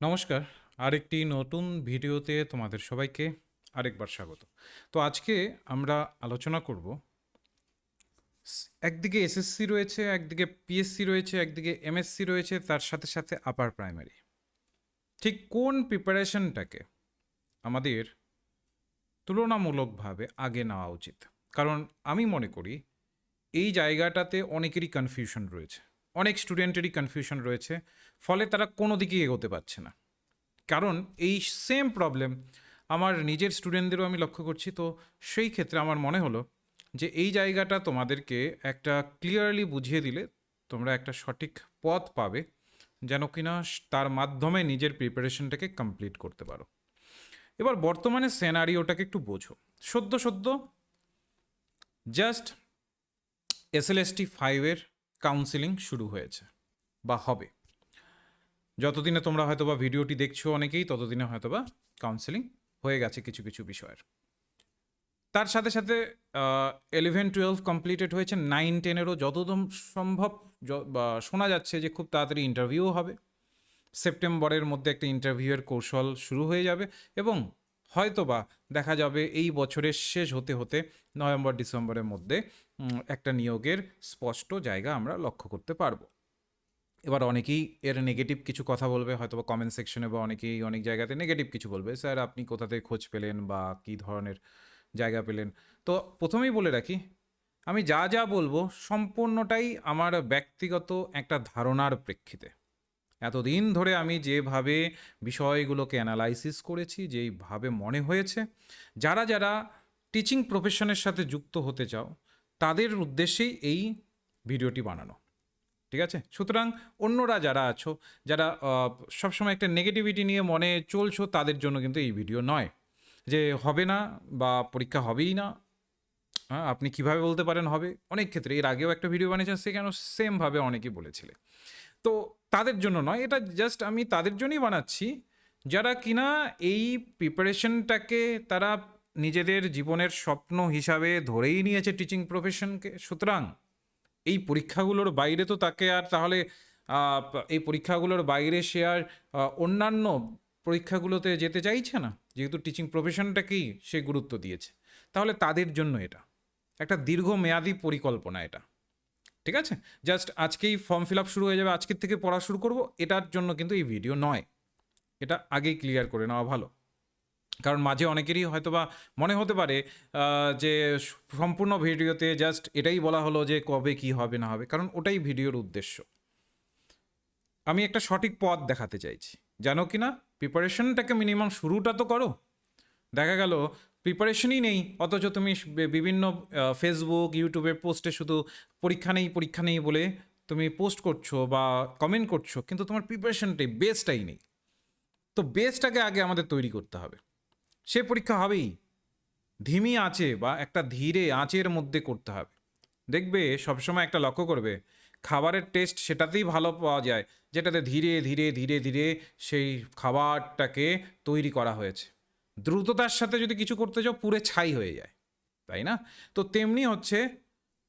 নমস্কার। আরেকটি নতুন ভিডিওতে তোমাদের সবাইকে আরেকবার স্বাগত। তো আজকে আমরা আলোচনা করব একদিকে এসএসসি রয়েছে, একদিকে পিএসসি রয়েছে, একদিকে এমএসসি রয়েছে, তার সাথে সাথে আপার প্রাইমারি। ঠিক কোন প্রিপারেশনটাকে আমাদের তুলনামূলকভাবে আগে নেওয়া উচিত? কারণ আমি মনে করি এই জায়গাটাতে অনেকেরই কনফিউশন রয়েছে, অনেক স্টুডেন্টেরই কনফিউশন রয়েছে, ফলে তারা কোনো দিকেই এগোতে পারছে না। কারণ এই সেম প্রবলেম আমার নিজের স্টুডেন্টদেরও আমি লক্ষ্য করছি। তো সেই ক্ষেত্রে আমার মনে হলো যে এই জায়গাটা তোমাদেরকে একটা ক্লিয়ারলি বুঝিয়ে দিলে তোমরা একটা সঠিক পথ পাবে, যেন কিনা তার মাধ্যমে নিজের প্রিপারেশনটাকে কমপ্লিট করতে পারো। এবার বর্তমানে সিনারিওটাকে একটু বোঝো। সদ্য সদ্য জাস্ট এসএলএসটি 5-এর কাউন্সিলিং শুরু হয়েছে বা হবে। যতদিনে তোমরা হয়তো বা ভিডিওটি দেখছো অনেকেই, ততদিনে হয়তো বা কাউন্সেলিং হয়ে গেছে কিছু কিছু বিষয়ের। তার সাথে সাথে 11-12 কমপ্লিটেড হয়েছে, 9-10-এরও যতদূর সম্ভব শোনা যাচ্ছে যে খুব তাড়াতাড়ি ইন্টারভিউ হবে। সেপ্টেম্বরের মধ্যে একটা ইন্টারভিউয়ের কৌশল শুরু হয়ে যাবে এবং হয়তো বা দেখা যাবে এই বছরের শেষ হতে হতে নভেম্বর ডিসেম্বরের মধ্যে একটা নিয়োগের স্পষ্ট জায়গা আমরা লক্ষ্য করতে পারবো। এবার অনেকেই এর নেগেটিভ কিছু কথা বলবে হয়তো বা কমেন্ট সেকশনে, বা অনেকেই অনেক জায়গাতে নেগেটিভ কিছু বলবে, স্যার আপনি কোথা থেকে খোঁজ পেলেন বা কী ধরনের জায়গা পেলেন। তো প্রথমেই বলে রাখি, আমি যা যা বলবো সম্পূর্ণটাই আমার ব্যক্তিগত একটা ধারণার প্রেক্ষিতে। এতদিন ধরে আমি যেভাবে বিষয়গুলোকে অ্যানালাইসিস করেছি, যেইভাবে মনে হয়েছে, যারা যারা টিচিং প্রফেশনের সাথে যুক্ত হতে চাও তাদের উদ্দেশ্যেই এই ভিডিওটি বানানো। ঠিক আছে? সুতরাং অন্যরা যারা আছো, যারা সবসময় একটা নেগেটিভিটি নিয়ে মনে চলছো, তাদের জন্য কিন্তু এই ভিডিও নয়। যে হবে না বা পরীক্ষা হবেই না, হ্যাঁ, আপনি কিভাবে বলতে পারেন হবে? অনেক ক্ষেত্রে এর আগেও একটা ভিডিও বানিয়েছেন, সেখানে সেমভাবে অনেকেই বলেছিলে। তো তাদের জন্য নয়, এটা জাস্ট আমি তাদের জন্যই বানাচ্ছি যারা কিনা এই প্রিপারেশনটাকে তারা নিজেদের জীবনের স্বপ্ন হিসাবে ধরেই নিয়েছে টিচিং প্রফেশনকে। সুতরাং এই পরীক্ষাগুলোর বাইরে তো তাকে আর তাহলে এই পরীক্ষাগুলোর বাইরে সে আর অন্যান্য পরীক্ষাগুলোতে যেতে চাইছে না, যেহেতু টিচিং প্রফেশনটাকেই সে গুরুত্ব দিয়েছে। তাহলে তাদের জন্য এটা একটা দীর্ঘমেয়াদী পরিকল্পনা এটা। ঠিক আছে? জাস্ট আজকেই ফর্ম ফিল আপ শুরু হয়ে যাবে, আজকের থেকে পড়া শুরু করব, এটার জন্য কিন্তু এই ভিডিও নয়। এটা আগেই ক্লিয়ার করে নেওয়া ভালো। কারণ মাঝে অনেকেরই হয়তো বা মনে হতে পারে যে সম্পূর্ণ ভিডিওতে জাস্ট এটাই বলা হলো যে কবে কি হবে না হবে, কারণ ওটাই ভিডিওর উদ্দেশ্য। আমি একটা সঠিক পথ দেখাতে চাইছি, জানো কি না? প্রিপারেশনটাকে মিনিমাম শুরুটা তো করো। দেখা গেল প্রিপারেশনই নেই, অথচ তুমি বিভিন্ন ফেসবুক ইউটিউবের পোস্টে শুধু পরীক্ষা নেই বলে তুমি পোস্ট করছো বা কমেন্ট করছো, কিন্তু তোমার প্রিপারেশনটাই বেসটাই নেই। তো বেসটাকে আগে আমাদের তৈরি করতে হবে। সে পরীক্ষা হবেই, ধিমি আঁচে বা একটা ধীরে আঁচের মধ্যে করতে হবে। দেখবে সবসময় একটা লক্ষ্য করবে, খাবারের টেস্ট সেটাতেই ভালো পাওয়া যায় যেটাতে ধীরে ধীরে ধীরে ধীরে সেই খাবারটাকে তৈরি করা হয়েছে। দ্রুততার সাথে যদি কিছু করতে যাও পুরে ছাই হয়ে যায়, তাই না? তো তেমনি হচ্ছে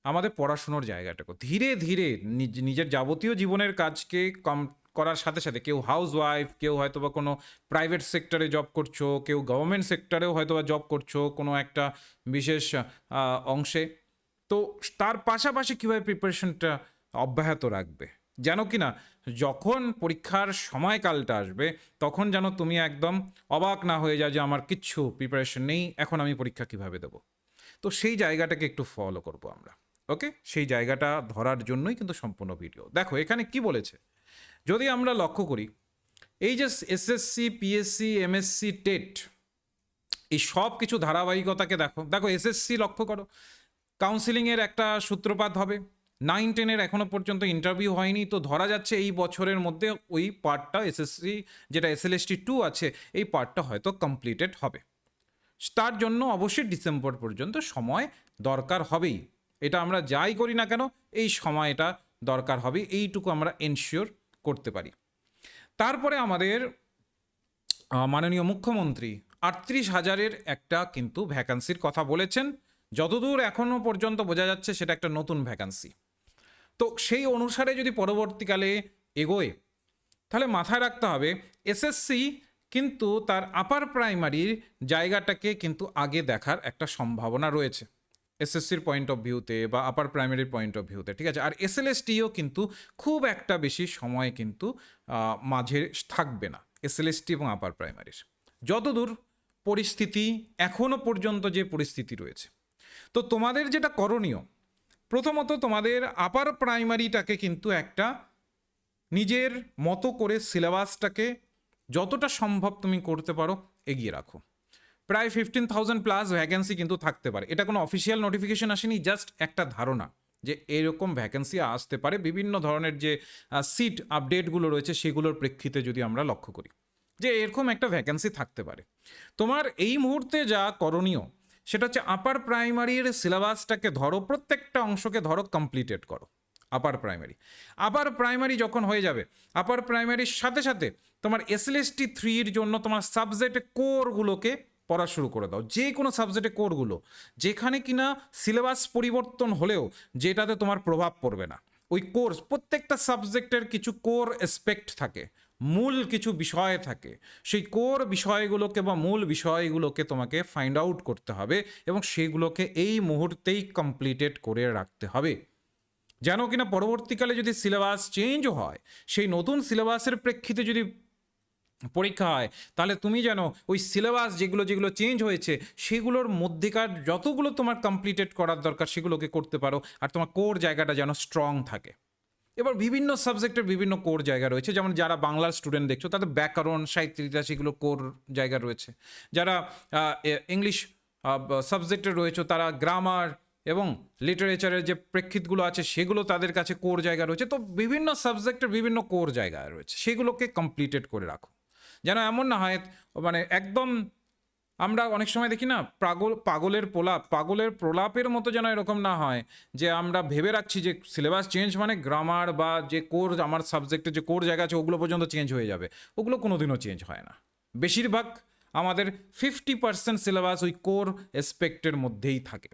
আমাদের পড়াশুনোর জায়গাটাকে ধীরে ধীরে নিজের যাবতীয় জীবনের কাজকে কম করার সাথে সাথে, কেউ হাউস ওয়াইফ, কেউ হয়তো বা কোনো প্রাইভেট সেক্টরে জব করছো, কেউ গভর্নমেন্ট সেক্টরেও হয়তো বা জব করছো কোনো একটা বিশেষ অংশে। তো তার পাশাপাশি কীভাবে প্রিপারেশনটা অব্যাহত রাখবে, যেন কি না যখন পরীক্ষার সময়কালটা আসবে তখন যেন তুমি একদম অবাক না হয়ে যাও যে আমার কিচ্ছু প্রিপারেশন নেই, এখন আমি পরীক্ষা কিভাবে দেবো। তো সেই জায়গাটাকে একটু ফলো করব আমরা। ওকে, সেই জায়গাটা ধরার জন্যই কিন্তু সম্পূর্ণ ভিডিও। দেখো এখানে কি বলেছে, যদি আমরা লক্ষ্য করি, এই যে এসএসসি পিএসসি এমএসসি টেট, এই সব কিছু ধারাবাহিকতাকে দেখো। দেখো এসএসসি লক্ষ্য করো, কাউন্সিলিংয়ের একটা সূত্রপাত হবে, 9-10-এর এখনো পর্যন্ত ইন্টারভিউ হয়নি, তো ধরা যাচ্ছে এই বছরের মধ্যে ওই পার্টটা এসএসসি যেটা এসএলএসটি 2 আছে এই পার্টটা হয়তো কমপ্লিটেড হবে। তার জন্য অবশ্যই ডিসেম্বর পর্যন্ত সময় দরকার হবেই। এটা আমরা যাই করি না কেন এই সময়টা দরকার হবে, এইটুকু আমরা এনশিওর করতে পারি। তারপরে আমাদের মাননীয় মুখ্যমন্ত্রী 38,000-এর একটা কিন্তু ভ্যাকান্সির কথা বলেছেন। যতদূর এখনও পর্যন্ত বোঝা যাচ্ছে সেটা একটা নতুন ভ্যাকান্সি। তো সেই অনুসারে যদি পরবর্তীকালে এগোয়, তাহলে মাথায় রাখতে হবে এসএসসি কিন্তু তার আপার প্রাইমারির জায়গাটাকে কিন্তু আগে দেখার একটা সম্ভাবনা রয়েছে এসএসসির পয়েন্ট অফ ভিউতে বা আপার প্রাইমারির পয়েন্ট অফ ভিউতে, ঠিক আছে। আর এসএলএসটিও কিন্তু খুব একটা বেশি সময় কিন্তু মাঝে থাকবে না এসএলএসটি এবং আপার প্রাইমারির, যতদূর পরিস্থিতি এখনো পর্যন্ত যে পরিস্থিতি রয়েছে। তো তোমাদের যেটা করণীয়, প্রথমত তোমাদের আপার প্রাইমারিটাকে কিন্তু একটা নিজের মতো করে সিলেবাসটাকে যতটা সম্ভব তুমি করতে পারো এগিয়ে রাখো। প্রায় 15,000 প্লাস ভ্যাকেন্সি কিন্তু থাকতে পারে, এটা কোনো অফিসিয়াল নোটিফিকেশন আসেনি, জাস্ট একটা ধারণা যে এরকম ভ্যাকেন্সি আসতে পারে বিভিন্ন ধরনের যে সিট আপডেটগুলো রয়েছে সেগুলোর প্রেক্ষিতে যদি আমরা লক্ষ্য করি যে এরকম একটা ভ্যাকেন্সি থাকতে পারে। তোমার এই মুহূর্তে যা করণীয় সেটা হচ্ছে আপার প্রাইমারির সিলেবাসটাকে ধরো, প্রত্যেকটা অংশকে ধরো, কমপ্লিটেড করো আপার প্রাইমারি। আপার প্রাইমারি যখন হয়ে যাবে, আপার প্রাইমারির সাথে সাথে তোমার এসএলএসটি 3-র জন্য তোমার সাবজেক্ট কোরগুলোকে পড়া শুরু করে দাও, যে কোনো সাবজেক্টে কোরগুলো যেখানে কিনা সিলেবাস পরিবর্তন হলেও যেটাতে তোমার প্রভাব পড়বে না। ওই কোর্স প্রত্যেকটা সাবজেক্টের কিছু কোর অ্যাসপেক্ট থাকে, মূল কিছু বিষয় থাকে, সেই কোর বিষয়গুলোকে বা মূল বিষয়গুলোকে তোমাকে ফাইন্ড আউট করতে হবে এবং সেগুলোকে এই মুহূর্তেই কমপ্লিটেড করে রাখতে হবে, যেন কিনা পরবর্তীকালে যদি সিলেবাস চেঞ্জও হয়, সেই নতুন সিলেবাসের প্রেক্ষিতে যদি পরীক্ষা হয়, তাহলে তুমি যেন ওই সিলেবাস যেগুলো যেগুলো চেঞ্জ হয়েছে সেগুলোর মধ্যেকার যতগুলো তোমার কমপ্লিটেড করার দরকার সেগুলোকে করতে পারো, আর তোমার কোর জায়গাটা যেন স্ট্রং থাকে। এবার বিভিন্ন সাবজেক্টের বিভিন্ন কোর জায়গা রয়েছে, যেমন যারা বাংলার স্টুডেন্ট দেখছো তাদের ব্যাকরণ, সাহিত্য, ইতিহাস এগুলো কোর জায়গা রয়েছে। যারা ইংলিশ সাবজেক্টে রয়েছে তারা গ্রামার এবং লিটারেচারের যে প্রেক্ষিতগুলো আছে সেগুলো তাদের কাছে কোর জায়গা রয়েছে। তো বিভিন্ন সাবজেক্টের বিভিন্ন কোর জায়গা রয়েছে, সেগুলোকে কমপ্লিটেড করে রাখো, যেন এমন না হয় মানে একদম আমরা অনেক সময় দেখি না পাগলের প্রলাপের মতো, যেন এরকম না হয় যে আমরা ভেবে রাখছি যে সিলেবাস চেঞ্জ মানে গ্রামার বা যে কোর আমার সাবজেক্টের যে কোর জায়গা আছে ওগুলো পর্যন্ত চেঞ্জ হয়ে যাবে। ওগুলো কোনোদিনও চেঞ্জ হয় না। বেশিরভাগ আমাদের 50% সিলেবাস ওই কোর এসপেক্টের মধ্যেই থাকে,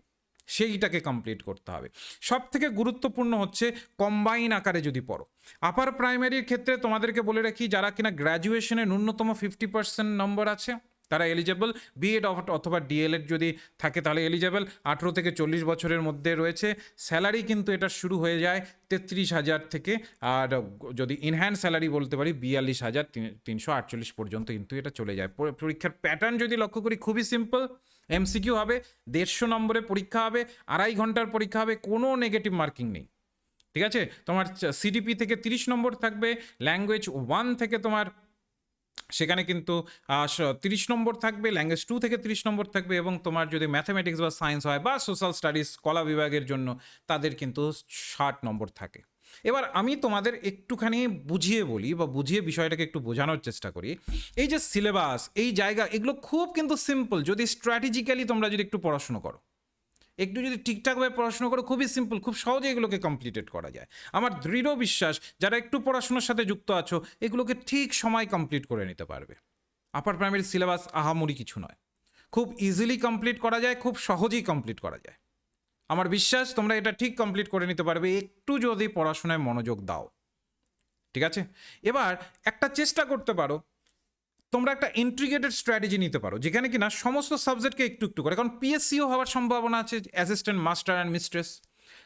সেইটাকে কমপ্লিট করতে হবে। সব থেকে গুরুত্বপূর্ণ হচ্ছে কম্বাইন আকারে যদি পড়ো। আপার প্রাইমারির ক্ষেত্রে তোমাদেরকে বলে রাখি, যারা কিনা গ্র্যাজুয়েশনে ন্যূনতম 50% নম্বর আছে তারা এলিজেবল। বিএড অথবা ডিএলএড যদি থাকে তাহলে এলিজেবল। 18 থেকে 40 বছরের মধ্যে রয়েছে। স্যালারি কিন্তু এটা শুরু হয়ে যায় 33,000 থেকে, আর যদি ইনহ্যান্ড স্যালারি বলতে পারি 42,348 পর্যন্ত কিন্তু এটা চলে যায়। পরীক্ষার প্যাটার্ন যদি লক্ষ্য করি খুবই সিম্পল, এমসিকিউ হবে, 150 নম্বরের পরীক্ষা হবে, 2.5 ঘন্টার পরীক্ষা হবে, কোনো নেগেটিভ মার্কিং নেই, ঠিক আছে। তোমার সিডিপি থেকে 30 নম্বর থাকবে, ল্যাঙ্গুয়েজ 1 থেকে তোমার সেখানে কিন্তু 30 নম্বর থাকবে, ল্যাঙ্গুয়েজ 2 থেকে 30 নম্বর থাকবে, এবং তোমার যদি ম্যাথামেটিক্স বা সায়েন্স হয় বা সোশ্যাল স্টাডিজ কলা বিভাগের জন্য তাদের কিন্তু 60 নম্বর থাকে। এবার আমি তোমাদের একটুখানি বুঝিয়ে বলি বা বুঝিয়ে বিষয়টাকে একটু বোঝানোর চেষ্টা করি। এই যে সিলেবাস, এই জায়গা, এগুলো খুব কিন্তু সিম্পল যদি স্ট্র্যাটেজিক্যালি তোমরা যদি একটু পড়াশুনো করো, একটু যদি ঠিকঠাকভাবে পড়াশোনা করো, খুবই সিম্পল, খুব সহজে এগুলোকে কমপ্লিটেড করা যায়। আমার দৃঢ় বিশ্বাস যারা একটু পড়াশোনার সাথে যুক্ত আছো এগুলোকে ঠিক সময় কমপ্লিট করে নিতে পারবে। আপার প্রাইমারি সিলেবাস আহামরি কিছু নয়, খুব ইজিলি কমপ্লিট করা যায়, খুব সহজেই কমপ্লিট করা যায়। আমার বিশ্বাস তোমরা এটা ঠিক কমপ্লিট করে নিতে পারবে একটু যদি পড়াশোনায় মনোযোগ দাও, ঠিক আছে। এবার একটা চেষ্টা করতে পারো, তোমরা একটা ইন্টিগ্রেটেড স্ট্র্যাটেজি নিতে পারো যেখানে কিনা সমস্ত সাবজেক্টকে একটু একটু করে, কারণ পিএসসিও হওয়ার সম্ভাবনা আছে, অ্যাসিস্ট্যান্ট মাস্টার অ্যান্ড মিস্ট্রেস,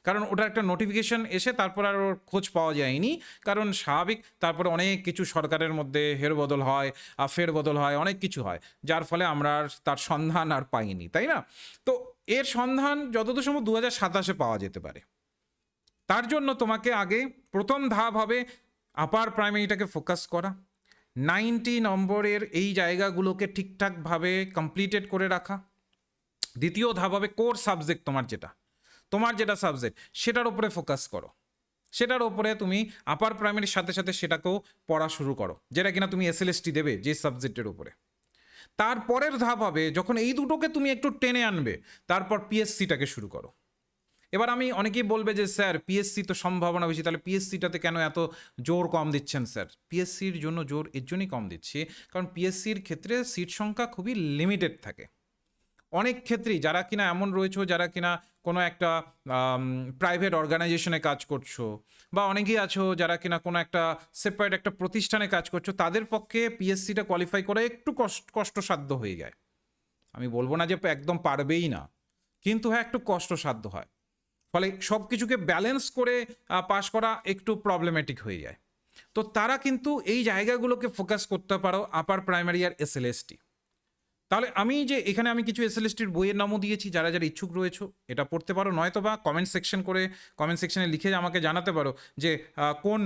কারণ ওটার একটা নোটিফিকেশন এসে তারপর আর ওর খোঁজ পাওয়া যায়নি, কারণ স্বাভাবিক তারপরে অনেক কিছু সরকারের মধ্যে হেরবদল হয়, ফেরবদল হয়, অনেক কিছু হয়, যার ফলে আমরা আর তার সন্ধান আর পাইনি, তাই না। তো এর সন্ধান যতদূর সম্ভব 2027 পাওয়া যেতে পারে। তার জন্য তোমাকে আগে প্রথম ধাপ হবে আপার প্রাইমারিটাকে ফোকাস করা, 90 নম্বরের এই জায়গাগুলোকে ঠিকঠাকভাবে কমপ্লিটেড করে রাখা। দ্বিতীয় ধাপ হবে কোর সাবজেক্ট, তোমার যেটা সাবজেক্ট সেটার উপরে ফোকাস করো, সেটার উপরে তুমি আপার প্রাইমারির সাথে সাথে সেটাকেও পড়া শুরু করো, যেটা কিনা তুমি এসএলএসটি দেবে যে সাবজেক্টের উপরে। তারপরের ধাপ হবে যখন এই দুটোকে তুমি একটু টেনে আনবে, তারপর পিএসসিটাকে শুরু করো। এবার আমি অনেকেই বলবে যে স্যার পিএসসি তো সম্ভাবনা বেশি, তাহলে পিএসসিটাতে কেন এত জোর কম দিচ্ছেন স্যার? পিএসসির জন্য জোর এর জন্যই কম দিচ্ছি কারণ পিএসসির ক্ষেত্রে সিট সংখ্যা খুবই লিমিটেড থাকে। অনেক ক্ষেত্রেই যারা কিনা এমন রয়েছে, যারা কিনা কোনো একটা প্রাইভেট অর্গানাইজেশনে কাজ করছো, বা অনেকেই আছো যারা কিনা কোনো একটা সেপারেট একটা প্রতিষ্ঠানে কাজ করছো, তাদের পক্ষে পিএসসিটা কোয়ালিফাই করা একটু কষ্টসাধ্য হয়ে যায়। আমি বলবো না যে একদম পারবেই না, কিন্তু হ্যাঁ একটু কষ্টসাধ্য হয়। ফলে সব কিছুকে ব্যালেন্স করে পাশ করা একটু প্রবলেমেটিক হয়ে যায়। তো তারা কিন্তু এই জায়গাগুলোকে ফোকাস করতে পারো, আপার প্রাইমারি আর এসএলএসটি। তাহলে আমি যে এখানে আমি কিছু এসএলএসটির বইয়ের নামও দিয়েছি, যারা যারা ইচ্ছুক রয়েছে এটা পড়তে পারো, নয়তো বা কমেন্ট সেকশনে লিখে আমাকে জানাতে পারো যে কোন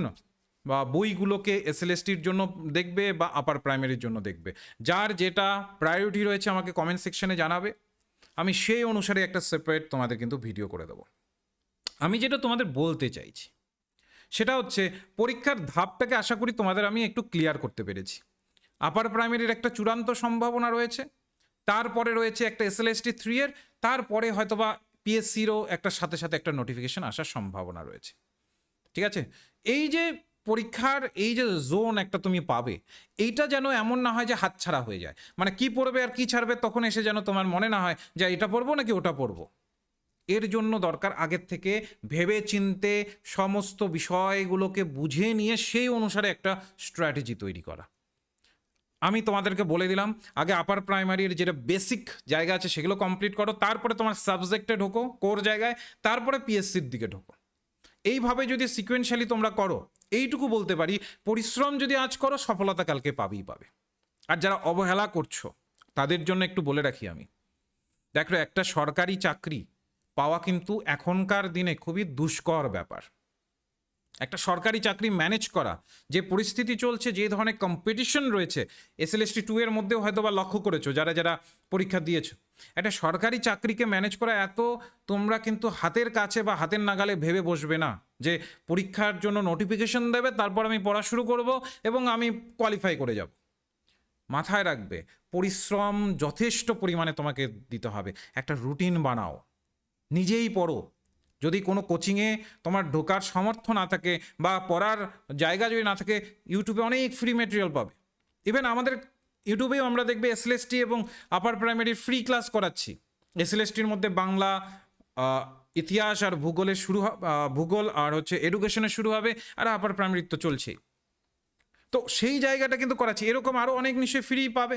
বা বইগুলোকে এসএলএসটির জন্য দেখবে বা আপার প্রাইমারির জন্য দেখবে। যার যেটা প্রায়োরিটি রয়েছে আমাকে কমেন্ট সেকশনে জানাবে, আমি সেই অনুসারে একটা সেপারেট তোমাদের কিন্তু ভিডিও করে দেবো। আমি যেটা তোমাদের বলতে চাইছি সেটা হচ্ছে, পরীক্ষার ধাপটাকে আশা করি তোমাদের আমি একটু ক্লিয়ার করতে পেরেছি। আপার প্রাইমারির একটা চূড়ান্ত সম্ভাবনা রয়েছে, তারপরে রয়েছে একটা এসএলএসটি 3 এর, তারপরে হয়তোবা পিএসসিরও একটা সাথে সাথে একটা নোটিফিকেশন আসার সম্ভাবনা রয়েছে। ঠিক আছে, এই যে পরীক্ষার এই যে জোন একটা তুমি পাবে, এইটা যেন এমন না হয় যে হাতছাড়া হয়ে যায়, মানে কি পড়বে আর কি ছাড়বে তখন এসে যেন তোমার মনে না হয় যে এটা পড়বো নাকি ওটা পড়বো। এর জন্য দরকার আগের থেকে ভেবে চিনতে সমস্ত বিষয়গুলোকে বুঝে নিয়ে সেই অনুসারে একটা স্ট্র্যাটেজি তৈরি করা। আমি তোমাদেরকে বলে দিলাম, আগে আপার প্রাইমারির যেটা বেসিক জায়গা আছে সেগুলো কমপ্লিট করো, তারপরে তোমার সাবজেক্টে ঢোকো কোর জায়গায়, তারপরে পিএসসির দিকে ঢোকো। এইভাবে যদি সিকোয়েন্সিয়ালি তোমরা করো, এইটুকু বলতে পারি, পরিশ্রম যদি আজ করো সফলতা কালকে পাবেই পাবে। আর যারা অবহেলা করছো তাদের জন্য একটু বলে রাখি আমি, দেখো একটা সরকারি চাকরি পাওয়া কিন্তু এখনকার দিনে খুবই দুষ্কর ব্যাপার। একটা সরকারি চাকরি ম্যানেজ করা, যে পরিস্থিতি চলছে, যে ধরনের কম্পিটিশন রয়েছে, এসএলএসটি 2 এর মধ্যেও হয়তো বা লক্ষ্য করেছো যারা যারা পরীক্ষা দিয়েছো, একটা সরকারি চাকরিকে ম্যানেজ করা এত তোমরা কিন্তু হাতের কাছে বা হাতের নাগালে ভেবে বসবে না যে পরীক্ষার জন্য নোটিফিকেশন দেবে তারপর আমি পড়া শুরু করব এবং আমি কোয়ালিফাই করে যাব। মাথায় রাখবে, পরিশ্রম যথেষ্ট পরিমাণে তোমাকে দিতে হবে। একটা রুটিন বানাও, নিজেই পড়ো। যদি কোনো কোচিংয়ে তোমার ঢোকার সামর্থ্য না থাকে বা পড়ার জায়গা যদি না থাকে, ইউটিউবে অনেক ফ্রি মেটেরিয়াল পাবে। ইভেন আমাদের ইউটিউবেও আমরা দেখবে এসএলএসটি এবং আপার প্রাইমারির ফ্রি ক্লাস করাচ্ছি। এসএলএসটির মধ্যে বাংলা, ইতিহাস আর ভূগোলের ভূগোল আর হচ্ছে এডুকেশনের শুরু হবে, আর আপার প্রাইমারির তো চলছেই। তো সেই জায়গাটা কিন্তু করাচ্ছি, এরকম আরও অনেক নিশ্চয়ই ফ্রি পাবে,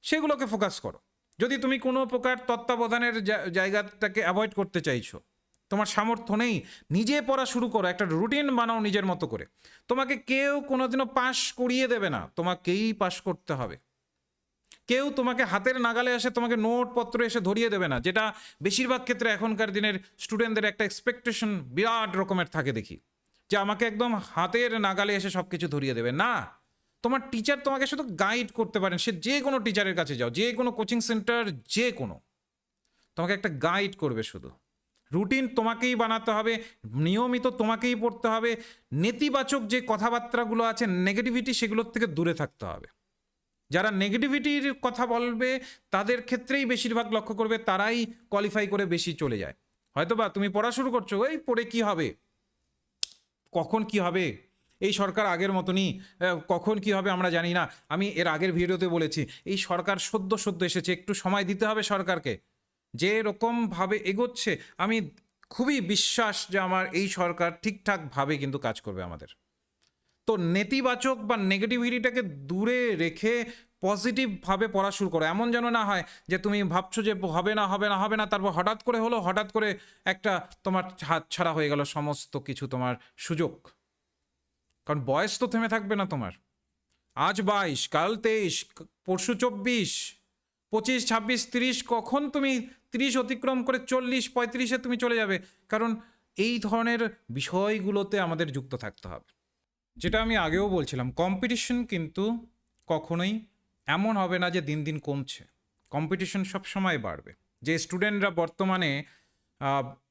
সেগুলোকে ফোকাস করো। যদি তুমি কোনো প্রকার তত্ত্বাবধানের জায়গাটাকে অ্যাভয়েড করতে চাইছো, তোমার সামর্থ্য নেই, নিজে পড়া শুরু করো, একটা রুটিন বানাও নিজের মতো করে। তোমাকে কেউ কোনোদিনও পাশ করিয়ে দেবে না, তোমাকেই পাশ করতে হবে। কেউ তোমাকে হাতের নাগালে এসে তোমাকে নোটপত্র এসে ধরিয়ে দেবে না, যেটা বেশিরভাগ ক্ষেত্রে এখনকার দিনের স্টুডেন্টদের একটা এক্সপেকটেশন বিরাট রকমের থাকে দেখি, যে আমাকে একদম হাতের নাগালে এসে সব কিছু ধরিয়ে দেবে না। তোমার টিচার তোমাকে শুধু গাইড করতে পারেন, সে যে কোনো টিচারের কাছে যাও, যে কোনো কোচিং সেন্টার, যে কোনো, তোমাকে একটা গাইড করবে শুধু। রুটিন তোমাকেই বানাতে হবে, নিয়মিত তোমাকেই পড়তে হবে, নেতিবাচক যে কথাবার্তাগুলো আছে, নেগেটিভিটি, সেগুলোর থেকে দূরে থাকতে হবে। যারা নেগেটিভিটির কথা বলবে তাদের ক্ষেত্রেই বেশিরভাগ লক্ষ্য করবে, তারাই কোয়ালিফাই করে বেশি চলে যায়। হয়তো বা তুমি পড়া শুরু করছো, এই পড়ে কি হবে, কখন কি হবে, এই সরকার আগের মতনই, কখন কি হবে আমরা জানি না। আমি এর আগের ভিডিওতে বলেছি, এই সরকার সদ্য এসেছে, একটু সময় দিতে হবে সরকারকে। যে রকমভাবে এগোচ্ছে, আমি খুবই বিশ্বাস যে আমার এই সরকার ঠিকঠাকভাবে কিন্তু কাজ করবে আমাদের। তো নেতিবাচক বা নেগেটিভিটিটাকে দূরে রেখে পজিটিভভাবে পড়া শুরু করো। এমন যেন না হয় যে তুমি ভাবছো যে হবে না হবে না হবে না, তারপর হঠাৎ করে হলো, হঠাৎ করে একটা তোমার হাত ছাড়া হয়ে গেল সমস্ত কিছু, তোমার সুযোগ। কারণ বয়স তো থেমে থাকবে না তোমার। আজ 22, কাল 23, পরশু 24, 25, 26, 30, কখন তুমি 30 অতিক্রম করে 40, 35-এ তুমি চলে যাবে। কারণ এই ধরনের বিষয়গুলোতে আমাদের যুক্ত থাকতে হবে। যেটা আমি আগেও বলছিলাম, কম্পিটিশন কিন্তু কখনোই এমন হবে না যে দিন দিন কমছে। কম্পিটিশন সবসময় বাড়বে। যে স্টুডেন্টরা বর্তমানে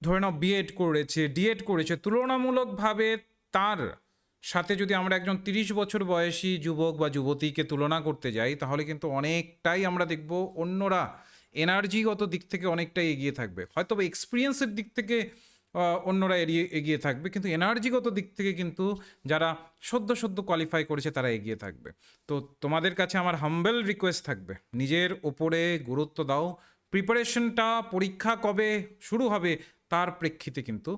ধরে নাও বিএড করেছে, ডিএড করেছে, তুলনামূলকভাবে তার সাথে যদি আমরা একজন 30 বছর বয়সী যুবক বা যুবতীকে তুলনা করতে যাই, তাহলে কিন্তু অনেকটাই আমরা দেখব অন্যরা এনার্জিগত দিক থেকে অনেকটাই এগিয়ে থাকবে। হয়তো বা এক্সপিরিয়েন্সের দিক থেকে অন্যরা এগিয়ে থাকবে, কিন্তু এনার্জিগত দিক থেকে কিন্তু যারা সদ্য কোয়ালিফাই করেছে তারা এগিয়ে থাকবে। তো তোমাদের কাছে আমার হাম্বেল রিকোয়েস্ট থাকবে, নিজের ওপরে গুরুত্ব দাও, প্রিপারেশনটা পরীক্ষা কবে শুরু হবে তার প্রেক্ষিতে কিন্তু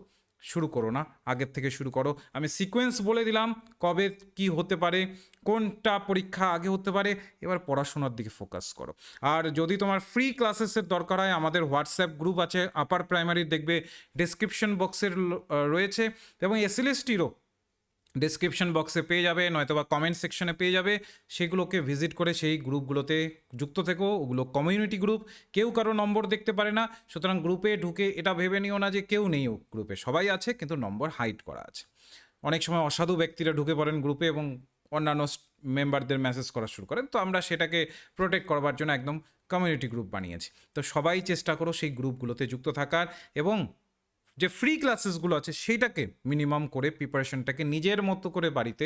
শুরু করো না, আগের থেকে শুরু করো। আমি সিকোয়েন্স বলে দিলাম কবে কি হতে পারে, কোনটা পরীক্ষা আগে হতে পারে, এবার পড়াশোনার দিকে ফোকাস করো। আর যদি তোমার ফ্রি ক্লাসেসের দরকার হয়, আমাদের হোয়াটসঅ্যাপ গ্রুপ আছে আপার প্রাইমারির, দেখবে ডেসক্রিপশন বক্সের রয়েছে, এবং এসএলএসটিরও ডেসক্রিপশন বক্সে পেয়ে যাবে, নয়তো বা কমেন্ট সেকশনে পেয়ে যাবে। সেগুলোকে ভিজিট করে সেই গ্রুপগুলোতে যুক্ত থেকো। ওগুলো কমিউনিটি গ্রুপ, কেউ কারো নম্বর দেখতে পারে না, সুতরাং গ্রুপে ঢুকে এটা ভেবে নিও না যে কেউ নেই ও গ্রুপে, সবাই আছে কিন্তু নম্বর হাইড করা আছে। অনেক সময় অসাধু ব্যক্তিরা ঢুকে পড়েন গ্রুপে এবং অন্যান্য মেম্বারদের মেসেজ করা শুরু করেন, তো আমরা সেটাকে প্রোটেক্ট করবার জন্য একদম কমিউনিটি গ্রুপ বানিয়েছি। তো সবাই চেষ্টা করো সেই গ্রুপগুলোতে যুক্ত থাকার, এবং যে ফ্রি ক্লাসেসগুলো আছে সেইটাকে মিনিমাম করে প্রিপারেশনটাকে নিজের মতো করে বাড়িতে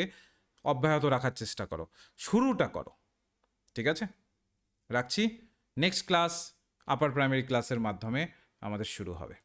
অব্যাহত রাখার চেষ্টা করো, শুরুটা করো। ঠিক আছে, রাখছি। নেক্সট ক্লাস আপার প্রাইমারি ক্লাসের মাধ্যমে আমাদের শুরু হবে।